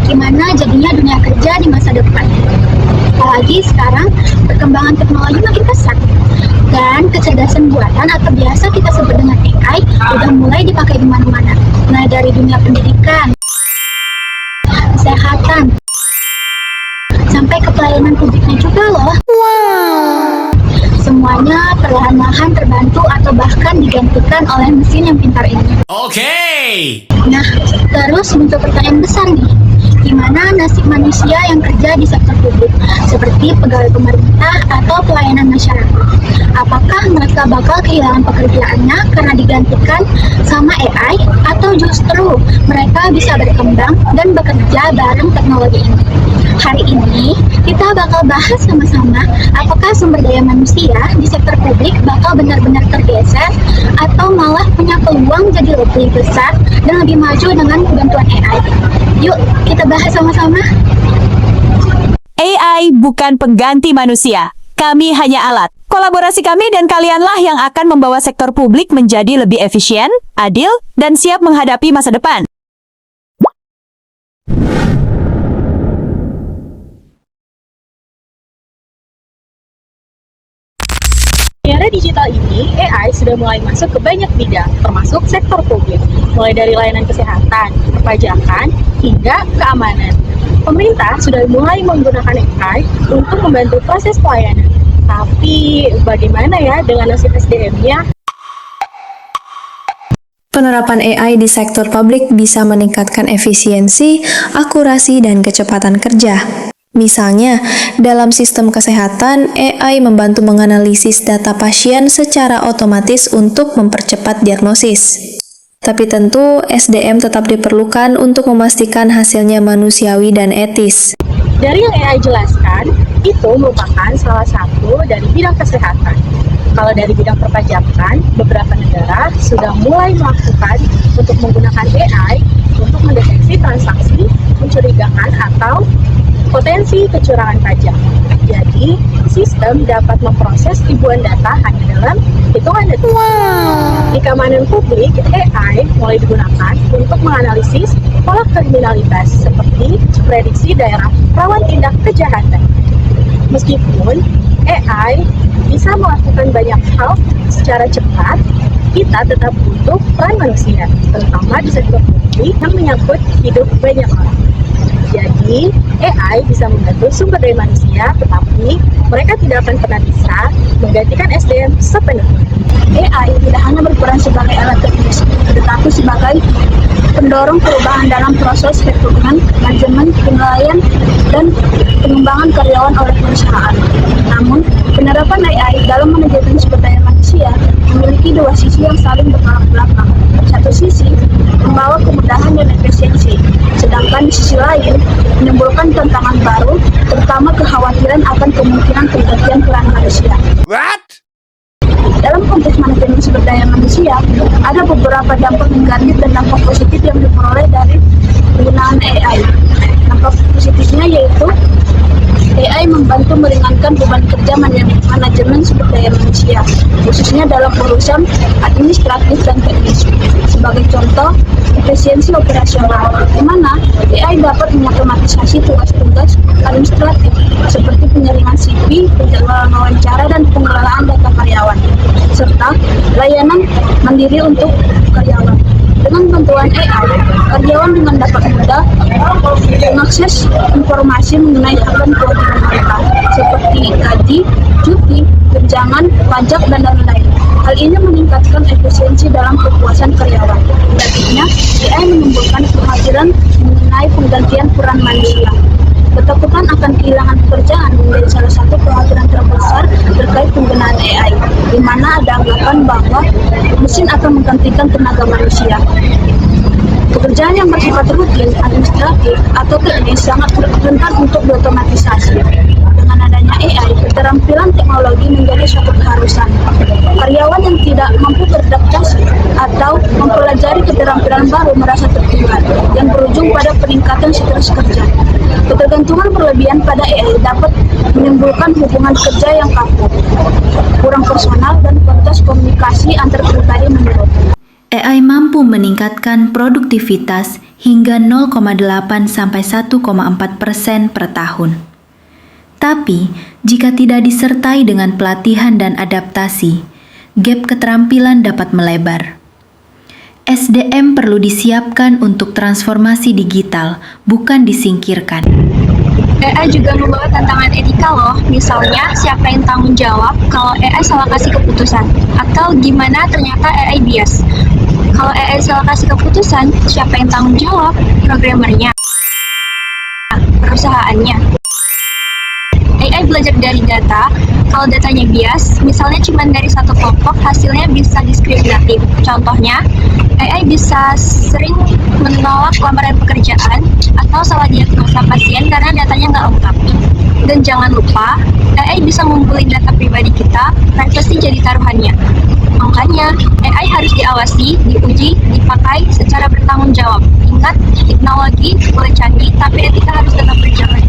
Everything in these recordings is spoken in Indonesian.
gimana jadinya dunia kerja di masa depan. Apalagi sekarang perkembangan teknologi makin pesat dan kecerdasan buatan atau biasa kita sebut dengan AI sudah mulai dipakai di mana-mana. Nah, dari dunia pendidikan, kesehatan, sampai ke pelayanan publiknya juga loh. Semuanya perlahan-lahan terbantu atau bahkan digantikan oleh mesin yang pintar ini. Nah, terus muncul pertanyaan besar nih. Gimana nasib manusia yang kerja di sektor publik, seperti pegawai pemerintah atau pelayanan masyarakat? Apakah mereka bakal kehilangan pekerjaannya karena digantikan sama AI, atau justru mereka bisa berkembang dan bekerja bareng teknologi ini? Hari ini, kita bakal bahas sama-sama apakah sumber daya manusia di sektor publik bakal benar-benar tergeser atau malah punya peluang jadi lebih besar dan lebih maju dengan bantuan AI. Yuk, kita bahas sama-sama. AI bukan pengganti manusia. Kami hanya alat. Kolaborasi kami dan kalianlah yang akan membawa sektor publik menjadi lebih efisien, adil, dan siap menghadapi masa depan. Di era digital ini, AI sudah mulai masuk ke banyak bidang, termasuk sektor publik, mulai dari layanan kesehatan, perpajakan, hingga keamanan. Pemerintah sudah mulai menggunakan AI untuk membantu proses pelayanan. Tapi bagaimana ya dengan nasib SDM-nya? Penerapan AI di sektor publik bisa meningkatkan efisiensi, akurasi, dan kecepatan kerja. Misalnya, dalam sistem kesehatan, AI membantu menganalisis data pasien secara otomatis untuk mempercepat diagnosis. Tapi tentu, SDM tetap diperlukan untuk memastikan hasilnya manusiawi dan etis. Dari yang AI jelaskan, itu merupakan salah satu dari bidang kesehatan. Kalau dari bidang perpajakan, beberapa negara sudah mulai melakukan untuk menggunakan AI untuk mendeteksi transaksi mencurigakan atau potensi kecurangan pajak. Jadi, sistem dapat memproses ribuan data hanya dalam hitungan detik. Di keamanan publik, AI mulai digunakan untuk menganalisis pola kriminalitas seperti prediksi daerah rawan tindak kejahatan. Meskipun AI bisa melakukan banyak hal secara cepat, kita tetap butuh peran manusia, terutama di sektor publik yang menyangkut hidup banyak orang. Jadi, AI bisa membantu sumber daya manusia, tetapi mereka tidak akan pernah bisa menggantikan SDM sepenuhnya. AI tidak hanya berperan sebagai alat teknis, tetapi sebagai pendorong perubahan dalam proses rekrutmen, manajemen, penilaian, dan pengembangan karyawan oleh perusahaan. Namun, penerapan AI dalam manajemen sumber daya manusia memiliki dua sisi yang saling bertolak belakang. Satu sisi membawa kemudahan dan efisiensi, sedangkan di sisi lain menimbulkan tantangan baru, terutama kekhawatiran akan kemungkinan pergantian peran manusia. Dalam konteks manajemen sumber daya manusia, ada beberapa dampak negatif dan dampak positif yang diperoleh dari penggunaan AI. Dampak positifnya yaitu AI membantu meringankan beban kerja manajemen sumber daya manusia, khususnya dalam urusan administratif dan teknis. Sebagai contoh, efisiensi operasional, di mana AI dapat mengotomatisasi tugas-tugas administratif seperti penyaringan CV, penjadwalan wawancara, dan pengelolaan data karyawan, serta layanan mandiri untuk karyawan. Dengan bantuan AI, karyawan dengan dapat mudah mengakses informasi mengenai hak dan kewajiban mereka, seperti gaji, cuti, tunjangan, pajak, dan lain-lain. Hal ini meningkatkan efisiensi dalam kepuasan karyawan. Selanjutnya, AI menimbulkan kekhawatiran mengenai penggantian peran manusia. Ketakutan akan kehilangan pekerjaan menjadi salah satu kekhawatiran terbesar terkait penggunaan AI, di mana ada anggapan bahwa mesin akan menggantikan tenaga manusia. Pekerjaan yang bersifat rutin, administratif, atau teknis sangat rentan untuk diotomatisasi. Dengan adanya AI, keterampilan teknologi menjadi suatu keharusan. Karyawan yang tidak mampu beradaptasi atau mempelajari keterampilan baru merasa tertinggal, yang berujung pada peningkatan stres kerja. Ketergantungan berlebihan pada AI dapat menimbulkan hubungan kerja yang kaku, kurang personal, dan kualitas komunikasi antar pribadi menurun. AI mampu meningkatkan produktivitas hingga 0,8 sampai 1,4% per tahun. Tapi, jika tidak disertai dengan pelatihan dan adaptasi, gap keterampilan dapat melebar. SDM perlu disiapkan untuk transformasi digital, bukan disingkirkan. AI juga membawa tantangan etika loh, misalnya siapa yang tanggung jawab kalau AI salah kasih keputusan, atau gimana ternyata AI bias. Kalau AI salah kasih keputusan, siapa yang tanggung jawab? Programmernya, perusahaannya. AI belajar dari data, kalau datanya bias, misalnya cuma dari satu kelompok, hasilnya bisa diskriminatif. Contohnya, AI bisa sering menolak lamaran pekerjaan atau salah diagnosa pasien karena datanya nggak lengkap. Dan jangan lupa, AI bisa ngumpulin data pribadi kita, privacy jadi taruhannya. Makanya, AI harus diawasi, diuji, dipakai secara bertanggung jawab. Ingat, teknologi boleh canggih, tapi etika harus tetap berjalan.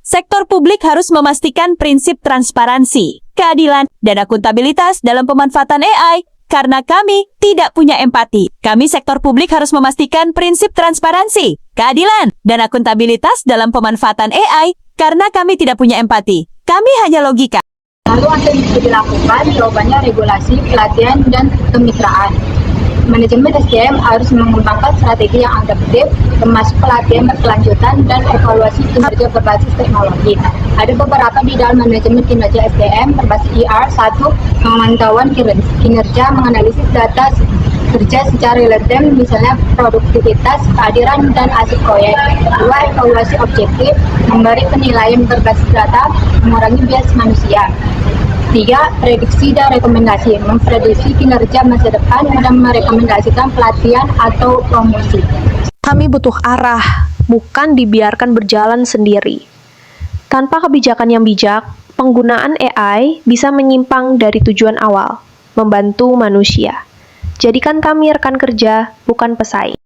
Sektor publik harus memastikan prinsip transparansi, keadilan, dan akuntabilitas dalam pemanfaatan AI. Karena kami tidak punya empati, kami sektor publik harus memastikan prinsip transparansi, keadilan, dan akuntabilitas dalam pemanfaatan AI. Karena kami tidak punya empati, kami hanya logika. Lalu apa yang bisa dilakukan? Jawabannya regulasi, pelatihan, dan kemitraan. Manajemen SDM harus mengembangkan strategi yang adaptif, termasuk pelatihan berkelanjutan dan evaluasi kinerja berbasis teknologi. Ada beberapa di dalam manajemen kinerja SDM berbasis IR. 1. Pemantauan kinerja, menganalisis data kerja secara real-time, misalnya produktivitas, kehadiran, dan hasil proyek. 2. Evaluasi objektif, memberi penilaian berbasis data, mengurangi bias manusia. 3. Prediksi dan rekomendasi, memprediksi kinerja masa depan dan merekomendasikan pelatihan atau promosi. Kami butuh arah, bukan dibiarkan berjalan sendiri. Tanpa kebijakan yang bijak, penggunaan AI bisa menyimpang dari tujuan awal, membantu manusia. Jadikan kami rekan kerja, bukan pesaing.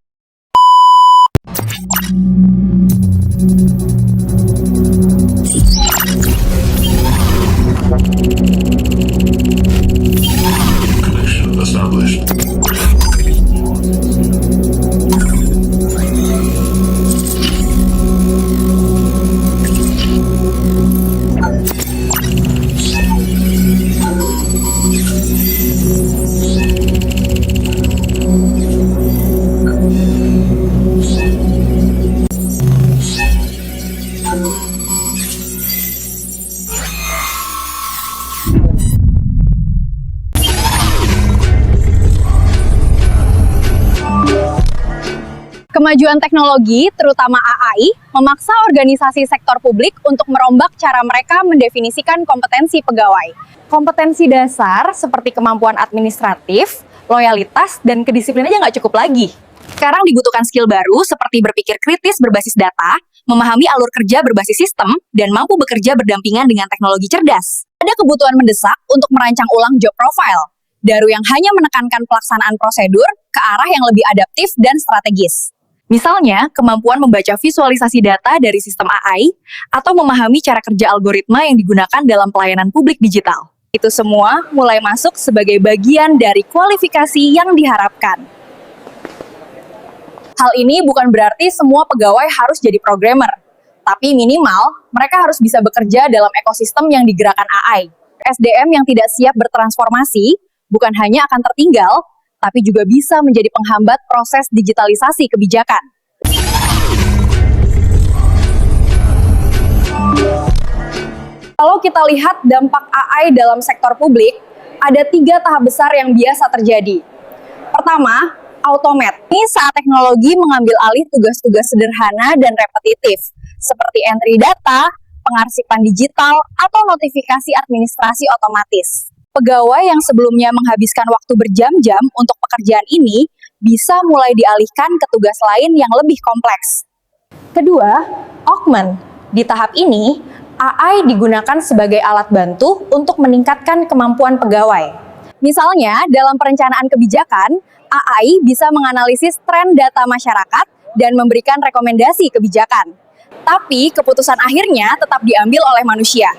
Kemajuan teknologi, terutama AI, memaksa organisasi sektor publik untuk merombak cara mereka mendefinisikan kompetensi pegawai. Kompetensi dasar seperti kemampuan administratif, loyalitas, dan kedisiplinan aja nggak cukup lagi. Sekarang dibutuhkan skill baru seperti berpikir kritis berbasis data, memahami alur kerja berbasis sistem, dan mampu bekerja berdampingan dengan teknologi cerdas. Ada kebutuhan mendesak untuk merancang ulang job profile, dari yang hanya menekankan pelaksanaan prosedur ke arah yang lebih adaptif dan strategis. Misalnya, kemampuan membaca visualisasi data dari sistem AI atau memahami cara kerja algoritma yang digunakan dalam pelayanan publik digital. Itu semua mulai masuk sebagai bagian dari kualifikasi yang diharapkan. Hal ini bukan berarti semua pegawai harus jadi programmer, tapi minimal mereka harus bisa bekerja dalam ekosistem yang digerakkan AI. SDM yang tidak siap bertransformasi bukan hanya akan tertinggal, tapi juga bisa menjadi penghambat proses digitalisasi kebijakan. Kalau kita lihat dampak AI dalam sektor publik, ada 3 tahap besar yang biasa terjadi. Pertama, automate. Ini saat teknologi mengambil alih tugas-tugas sederhana dan repetitif, seperti entry data, pengarsipan digital, atau notifikasi administrasi otomatis. Pegawai yang sebelumnya menghabiskan waktu berjam-jam untuk pekerjaan ini bisa mulai dialihkan ke tugas lain yang lebih kompleks. Kedua, augment. Di tahap ini, AI digunakan sebagai alat bantu untuk meningkatkan kemampuan pegawai. Misalnya, dalam perencanaan kebijakan, AI bisa menganalisis tren data masyarakat dan memberikan rekomendasi kebijakan. Tapi, keputusan akhirnya tetap diambil oleh manusia.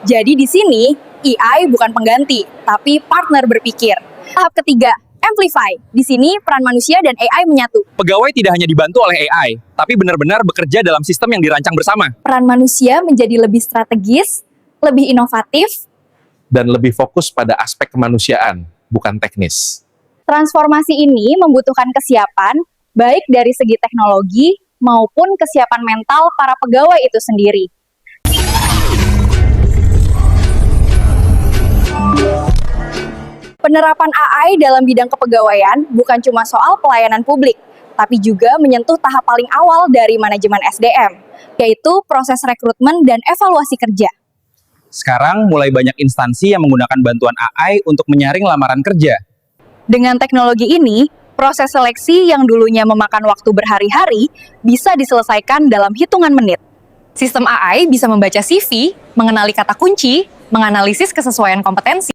Jadi di sini, AI bukan pengganti, tapi partner berpikir. Tahap ketiga, amplify. Di sini peran manusia dan AI menyatu. Pegawai tidak hanya dibantu oleh AI, tapi benar-benar bekerja dalam sistem yang dirancang bersama. Peran manusia menjadi lebih strategis, lebih inovatif, dan lebih fokus pada aspek kemanusiaan, bukan teknis. Transformasi ini membutuhkan kesiapan, baik dari segi teknologi maupun kesiapan mental para pegawai itu sendiri. Penerapan AI dalam bidang kepegawaian bukan cuma soal pelayanan publik, tapi juga menyentuh tahap paling awal dari manajemen SDM, yaitu proses rekrutmen dan evaluasi kerja. Sekarang mulai banyak instansi yang menggunakan bantuan AI untuk menyaring lamaran kerja. Dengan teknologi ini, proses seleksi yang dulunya memakan waktu berhari-hari bisa diselesaikan dalam hitungan menit. Sistem AI bisa membaca CV, mengenali kata kunci, menganalisis kesesuaian kompetensi,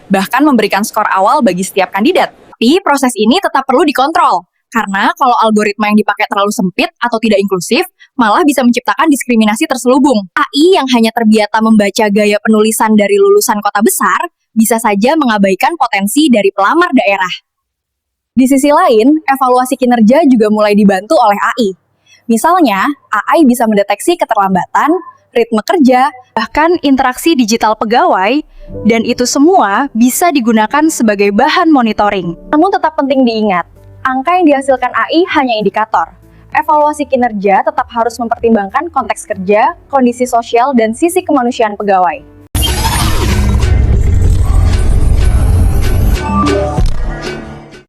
bahkan memberikan skor awal bagi setiap kandidat. Tapi proses ini tetap perlu dikontrol, karena kalau algoritma yang dipakai terlalu sempit atau tidak inklusif, malah bisa menciptakan diskriminasi terselubung. AI yang hanya terbiasa membaca gaya penulisan dari lulusan kota besar, bisa saja mengabaikan potensi dari pelamar daerah. Di sisi lain, evaluasi kinerja juga mulai dibantu oleh AI. Misalnya, AI bisa mendeteksi keterlambatan, ritme kerja, bahkan interaksi digital pegawai, dan itu semua bisa digunakan sebagai bahan monitoring. Namun tetap penting diingat, angka yang dihasilkan AI hanya indikator. Evaluasi kinerja tetap harus mempertimbangkan konteks kerja, kondisi sosial, dan sisi kemanusiaan pegawai.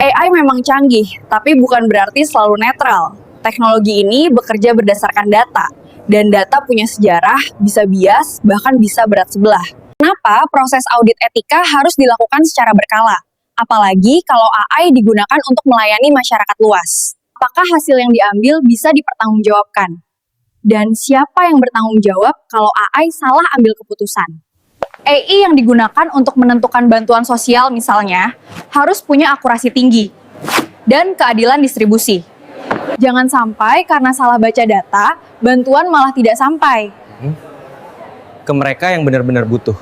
AI memang canggih, tapi bukan berarti selalu netral. Teknologi ini bekerja berdasarkan data, dan data punya sejarah, bisa bias, bahkan bisa berat sebelah. Kenapa proses audit etika harus dilakukan secara berkala? Apalagi kalau AI digunakan untuk melayani masyarakat luas. Apakah hasil yang diambil bisa dipertanggungjawabkan? Dan siapa yang bertanggung jawab kalau AI salah ambil keputusan? AI yang digunakan untuk menentukan bantuan sosial misalnya, harus punya akurasi tinggi dan keadilan distribusi. Jangan sampai karena salah baca data, bantuan malah tidak sampai. Ke mereka yang benar-benar butuh.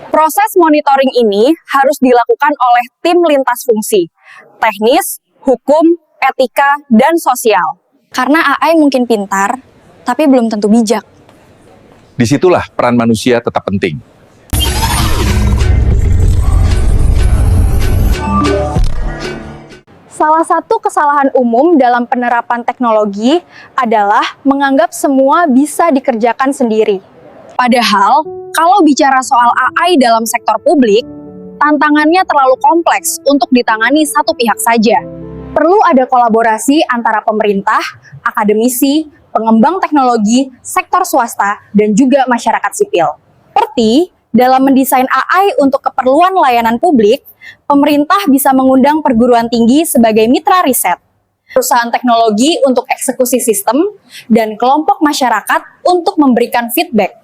Proses monitoring ini harus dilakukan oleh tim lintas fungsi, teknis, hukum, etika, dan sosial. Karena AI mungkin pintar, tapi belum tentu bijak. Disitulah peran manusia tetap penting. Salah satu kesalahan umum dalam penerapan teknologi adalah menganggap semua bisa dikerjakan sendiri. Padahal, kalau bicara soal AI dalam sektor publik, tantangannya terlalu kompleks untuk ditangani satu pihak saja. Perlu ada kolaborasi antara pemerintah, akademisi, pengembang teknologi, sektor swasta, dan juga masyarakat sipil. Seperti dalam mendesain AI untuk keperluan layanan publik, pemerintah bisa mengundang perguruan tinggi sebagai mitra riset, perusahaan teknologi untuk eksekusi sistem, dan kelompok masyarakat untuk memberikan feedback.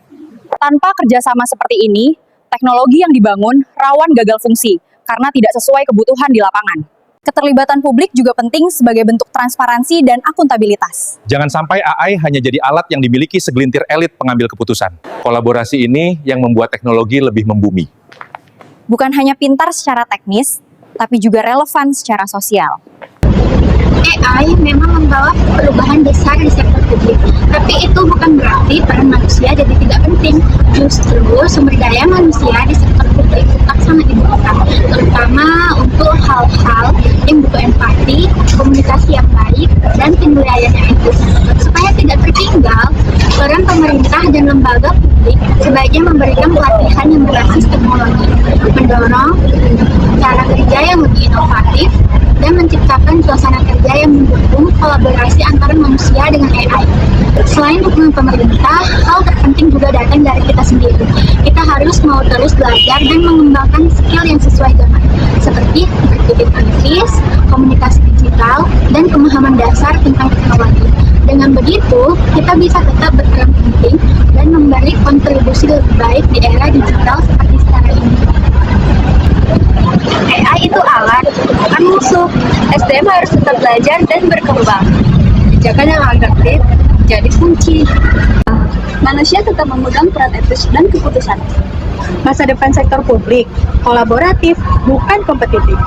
Tanpa kerjasama seperti ini, teknologi yang dibangun rawan gagal fungsi karena tidak sesuai kebutuhan di lapangan. Keterlibatan publik juga penting sebagai bentuk transparansi dan akuntabilitas. Jangan sampai AI hanya jadi alat yang dimiliki segelintir elit pengambil keputusan. Kolaborasi ini yang membuat teknologi lebih membumi. Bukan hanya pintar secara teknis, tapi juga relevan secara sosial. AI memang membawa perubahan besar di sektor publik, tapi itu bukan berarti peran manusia jadi tidak penting. Justru sumber daya manusia di sektor publik tetap sangat dibutuhkan, terutama untuk hal-hal yang butuh empati, komunikasi yang baik, dan penilaian yang etis. Supaya tidak tertinggal, peran pemerintah dan lembaga publik sebaiknya memberikan pelatihan yang berbasis teknologi, mendorong cara kerja yang lebih inovatif, dan menciptakan suasana kerja yang mendukung kolaborasi antara manusia dengan AI. Selain dukungan pemerintah, hal terpenting juga datang dari kita sendiri. Kita harus mau terus belajar dan mengembangkan skill yang sesuai zaman, seperti berpikir kritis, komunikasi digital, dan pemahaman dasar tentang teknologi. Dengan begitu, kita bisa tetap berperan penting dan memberi kontribusi lebih baik di era digital seperti sekarang ini. AI itu alat, bukan musuh. SDM harus tetap belajar dan berkembang. Kebijakan yang adaptif jadi kunci. Manusia tetap memegang peran etis dan keputusan. Masa depan sektor publik, kolaboratif, bukan kompetitif.